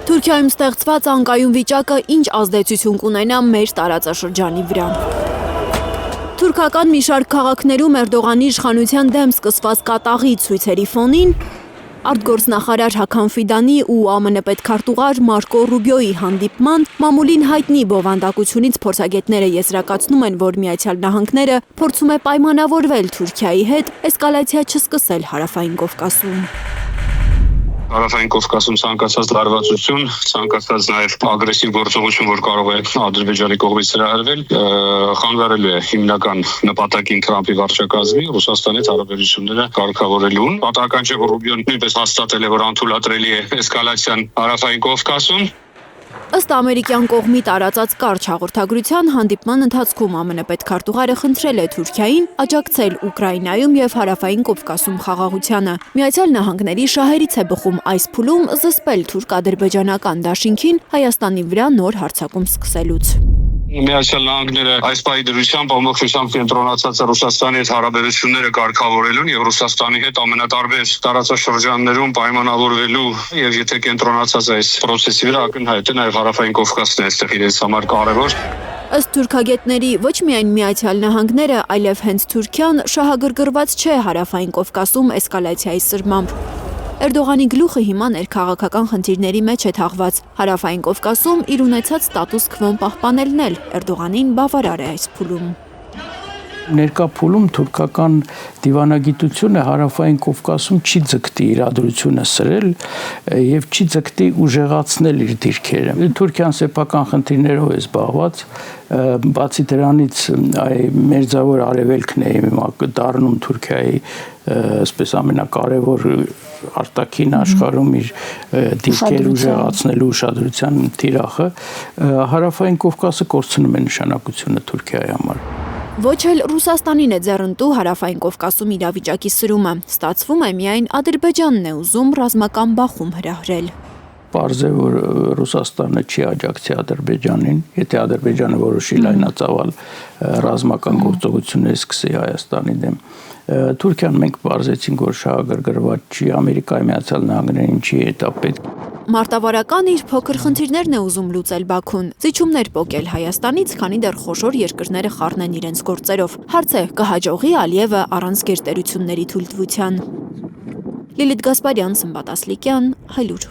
Թուրքիայում ստեղծված անկայուն վիճակը ինչ ազդեցություն կունենա մեր տարածաշրջանի վրա։ Թուրքական մի շարք քաղաքներում Էրդողանի իշխանության դեմ սկսված կատաղի ցույցերի ֆոնին արտգործնախարար Հաքամ Ֆիդանի ու ԱՄՆ պետքարտուղար Մարկո Ռուբիոյի հանդիպման մամուլին հայտնի բովանդակությունից փորձագետները եզրակացնում են, որ Միացյալ Նահանգները փորձում է պայմանավորվել Թուրքիայի հետ էսկալացիա չսկսել Հարավային Կովկասում։ Հարավային Կովկասում ցանկացած լարվածություն, ցանկացած նաև ագրեսիվ գործողություն, որ կարող է Ադրբեջանի կողմից հրահրվել, խանգարելու է հիմնական նպատակին Թրամփի վարչակազմի Ռուսաստանից հարաբերությունները կարգավորելուն։ Պատահական չէ, որ Ռուբիոն նույնպես հաստատել է, որ անթույլատրելի է էսկալացիան Հարավային Կովկասում։ Ըստ ամերիկյան կողմի տարածած կարճ հաղորդագրության, հանդիպման ընթացքում ԱՄՆ պետքարտուղարը խնդրել է Թուրքիային աջակցել Ուկրաինայում եւ Հարավային Կովկասում խաղաղությանը։ Միացյալ Նահանգների շահերից է բխում այս փուլում զսպել թուրք-ադրբեջանական դաշինքին Հայաստանի վրա նոր հարձակում սկսելուց։ Միացյալ Նահանգները այս պահի դրությամբ ամբողջությամբ կենտրոնացած է Ռուսաստանի հետ հարաբերությունները կարգավորելուն եւ Ռուսաստանի հետ ամենատարբեր տարածաշրջաններում պայմանավորվելու եւ եթե կենտրոնացած այս process-ի վրա ակնհայտ է նաեւ Հարավային Կովկասն է այստեղ իրենց համար կարեւոր։ Ըստ թուրքագետների ոչ միայն Միացյալ Նահանգները, այլև հենց Թուրքիան շահագրգռված չէ Հարավային Կովկասում էսկալացիայի սրմամբ։ Էրդողանի գլուխը հիմա ներքաղաքական խնդիրների մեջ է թաղված։ Հարավային Կովկասում իր ունեցած ստատուս քվոն պահպանելն էլ Էրդողանին բավարար է այս փուլում։ Ներկա փուլում թուրքական դիվանագիտությունը Հարավային Կովկասում չի ձգտի իրադրությունը սրել եւ չի ձգտի ուժեղացնել իր դիրքերը։ Թուրքիան սեփական խնդիրներով է զբաղված, բացի դրանից մերձավոր արևելքն է դառնում Թուրքիայի այսպես ամենակարևոր արտաքին աշխարհում իր դիրքերը ուժեղացնելու ուշադրության թիրախը, Հարավային Կովկասը կորցնում է նշանակությունը Թուրքիայի համար։ Ոչ էլ Ռուսաստանին է ձեռնտու Հարավային Կովկասում իրավիճակի սրումը, ստացվում է միայն Ադրբեջանն է ուզում ռազմական բախում հրահրել։ Պարզ է, որ Ռուսաստանը չի աջակցի Ադրբեջանին, եթե Ադրբեջանը որոշի լայնածավալ ռազմական գործողություններ սկսի Հայաստանի դեմ։ Թուրքիան մենք պարզեցինք, որ շահագրգռված չի, Ամերիկայի Միացյալ Նահանգներին չի հետապետք։ Մարտավարական իր փոքր խնդիրներն է ուզում լուծել Բաքուն, զիջումներ պոկել Հայաստանից, քանի դեռ խոշոր երկրները խառնեն իրենց գործերով։ Հարց է, կհաջողի Ալիևը առանց գերտերությունների թույլտվության։ Լիլիթ Գասպարյան, Սմբատ Ասլիկյան, Հայլուր։